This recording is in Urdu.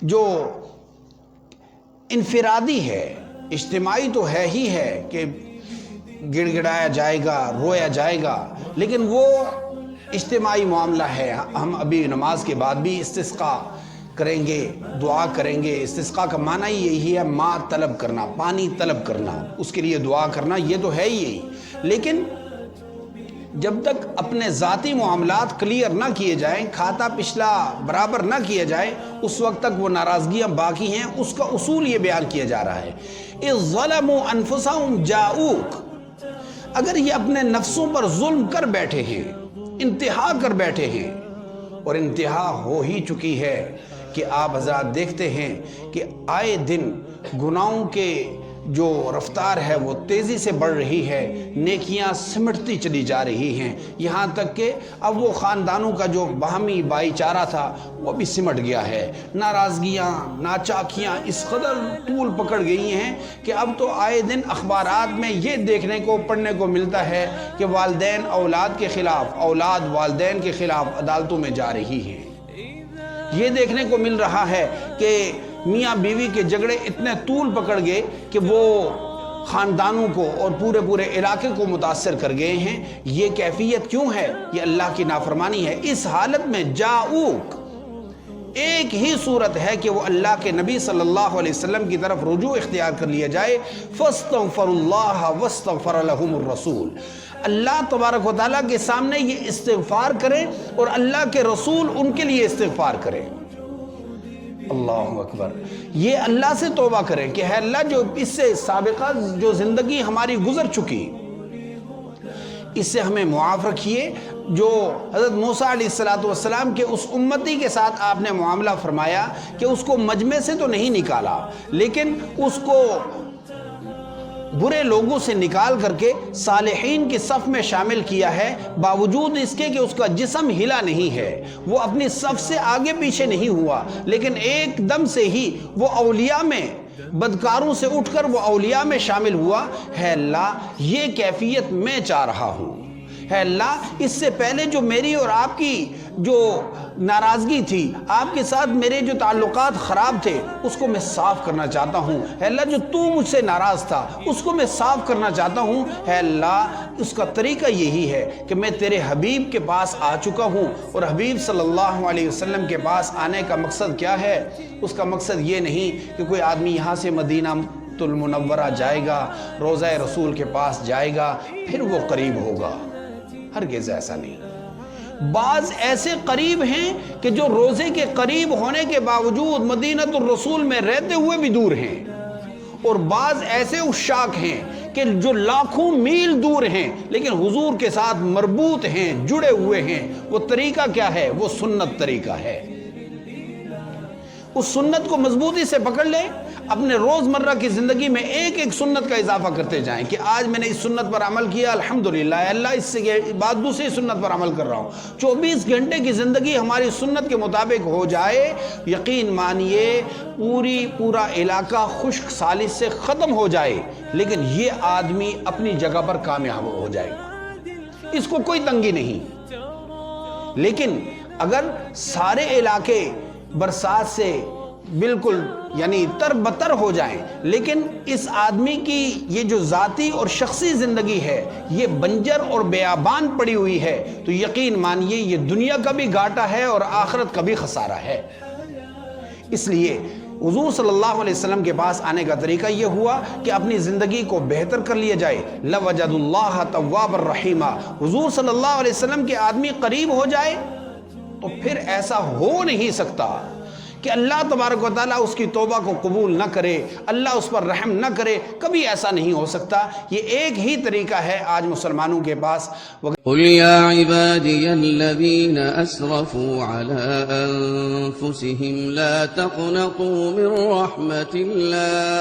جو انفرادی ہے، اجتماعی تو ہے ہی ہے کہ گڑ گڑایا جائے گا، رویا جائے گا، لیکن وہ اجتماعی معاملہ ہے۔ ہم ابھی نماز کے بعد بھی استسقاء کریں گے، دعا کریں گے۔ استسقاء کا معنی یہی ہے ماء طلب کرنا، پانی طلب کرنا، اس کے لیے دعا کرنا، یہ تو ہے یہی۔ لیکن جب تک اپنے ذاتی معاملات کلیئر نہ کیے جائیں، کھاتا پچھلا برابر نہ کیا جائے، اس وقت تک وہ ناراضگیاں باقی ہیں۔ اس کا اصول یہ بیان کیا جا رہا ہے، اِذ ظَلَمُوا أَنفُسَهُمْ جَاءُوكَ، اگر یہ اپنے نفسوں پر ظلم کر بیٹھے ہیں، انتہا کر بیٹھے ہیں، اور انتہا ہو ہی چکی ہے کہ آپ حضرات دیکھتے ہیں کہ آئے دن گناہوں کے جو رفتار ہے وہ تیزی سے بڑھ رہی ہے، نیکیاں سمٹتی چلی جا رہی ہیں، یہاں تک کہ اب وہ خاندانوں کا جو باہمی بھائی چارہ تھا وہ بھی سمٹ گیا ہے۔ ناراضگیاں، ناچاکیاں اس قدر طول پکڑ گئی ہیں کہ اب تو آئے دن اخبارات میں یہ دیکھنے کو پڑھنے کو ملتا ہے کہ والدین اولاد کے خلاف، اولاد والدین کے خلاف عدالتوں میں جا رہی ہیں۔ یہ دیکھنے کو مل رہا ہے کہ میاں بیوی کے جھگڑے اتنے طول پکڑ گئے کہ وہ خاندانوں کو اور پورے علاقے کو متاثر کر گئے ہیں۔ یہ کیفیت کیوں ہے؟ یہ اللہ کی نافرمانی ہے۔ اس حالت میں جاؤک، ایک ہی صورت ہے کہ وہ اللہ کے نبی صلی اللہ علیہ وسلم کی طرف رجوع اختیار کر لیا جائے۔ فَاسْتَغْفَرُوا اللَّهَ وَاسْتَغْفَرَ لَهُمُ الرَّسُولُ، اللہ تبارک و تعالیٰ کے سامنے یہ استغفار کریں اور اللہ کے رسول ان کے لیے استغفار کریں۔ اللہ اکبر، یہ اللہ سے توبہ کریں کہ ہے اللہ جو اس سے سابقہ جو زندگی ہماری گزر چکی، اس سے ہمیں معاف رکھیے۔ جو حضرت موسیٰ علیہ السلام کے اس امتی کے ساتھ آپ نے معاملہ فرمایا کہ اس کو مجمع سے تو نہیں نکالا، لیکن اس کو برے لوگوں سے نکال کر کے صالحین کی صف میں شامل کیا ہے، باوجود اس کے کہ اس کا جسم ہلا نہیں ہے، وہ اپنی صف سے آگے پیچھے نہیں ہوا، لیکن ایک دم سے ہی وہ اولیاء میں، بدکاروں سے اٹھ کر وہ اولیاء میں شامل ہوا۔ ہے اللہ یہ کیفیت میں چاہ رہا ہوں، ہے اللہ اس سے پہلے جو میری اور آپ کی جو ناراضگی تھی، آپ کے ساتھ میرے جو تعلقات خراب تھے، اس کو میں صاف کرنا چاہتا ہوں۔ ہے اللہ جو تو مجھ سے ناراض تھا اس کو میں صاف کرنا چاہتا ہوں۔ ہے اللہ اس کا طریقہ یہی ہے کہ میں تیرے حبیب کے پاس آ چکا ہوں، اور حبیب صلی اللہ علیہ وسلم کے پاس آنے کا مقصد کیا ہے؟ اس کا مقصد یہ نہیں کہ کوئی آدمی یہاں سے مدینہ المنورہ جائے گا، روضہ رسول کے پاس جائے گا پھر وہ قریب ہوگا، ہرگز ایسا نہیں۔ بعض ایسے قریب ہیں کہ جو روزے کے قریب ہونے کے باوجود مدینۃ الرسول میں رہتے ہوئے بھی دور ہیں، اور بعض ایسے عشاق ہیں کہ جو لاکھوں میل دور ہیں لیکن حضور کے ساتھ مربوط ہیں، جڑے ہوئے ہیں۔ وہ طریقہ کیا ہے؟ وہ سنت طریقہ ہے۔ اس سنت کو مضبوطی سے پکڑ لیں، اپنے روزمرہ کی زندگی میں ایک ایک سنت کا اضافہ کرتے جائیں کہ آج میں نے اس سنت پر عمل کیا، الحمدللہ اللہ اس سے بعد دوسری سنت پر عمل کر رہا ہوں۔ 24 گھنٹے کی زندگی ہماری سنت کے مطابق ہو جائے، یقین مانیے پورا علاقہ خشک سالی سے ختم ہو جائے، لیکن یہ آدمی اپنی جگہ پر کامیاب ہو جائے گا، اس کو کوئی تنگی نہیں۔ لیکن اگر سارے علاقے برسات سے بالکل یعنی تر بتر ہو جائیں، لیکن اس آدمی کی یہ جو ذاتی اور شخصی زندگی ہے یہ بنجر اور بیابان پڑی ہوئی ہے، تو یقین مانیے یہ دنیا کا بھی گھاٹا ہے اور آخرت کا بھی خسارہ ہے۔ اس لیے حضور صلی اللہ علیہ وسلم کے پاس آنے کا طریقہ یہ ہوا کہ اپنی زندگی کو بہتر کر لیا جائے۔ لَوَجَدُ اللَّهَ تَوَّابًا رَحِيمًا، حضور صلی اللہ علیہ وسلم کے آدمی قریب ہو جائے تو پھر ایسا ہو نہیں سکتا کہ اللہ تبارک و تعالیٰ اس کی توبہ کو قبول نہ کرے، اللہ اس پر رحم نہ کرے، کبھی ایسا نہیں ہو سکتا۔ یہ ایک ہی طریقہ ہے آج مسلمانوں کے پاس۔ قل يا عبادي الذين أسرفوا على أنفسهم لا تقنطوا من رحمة الله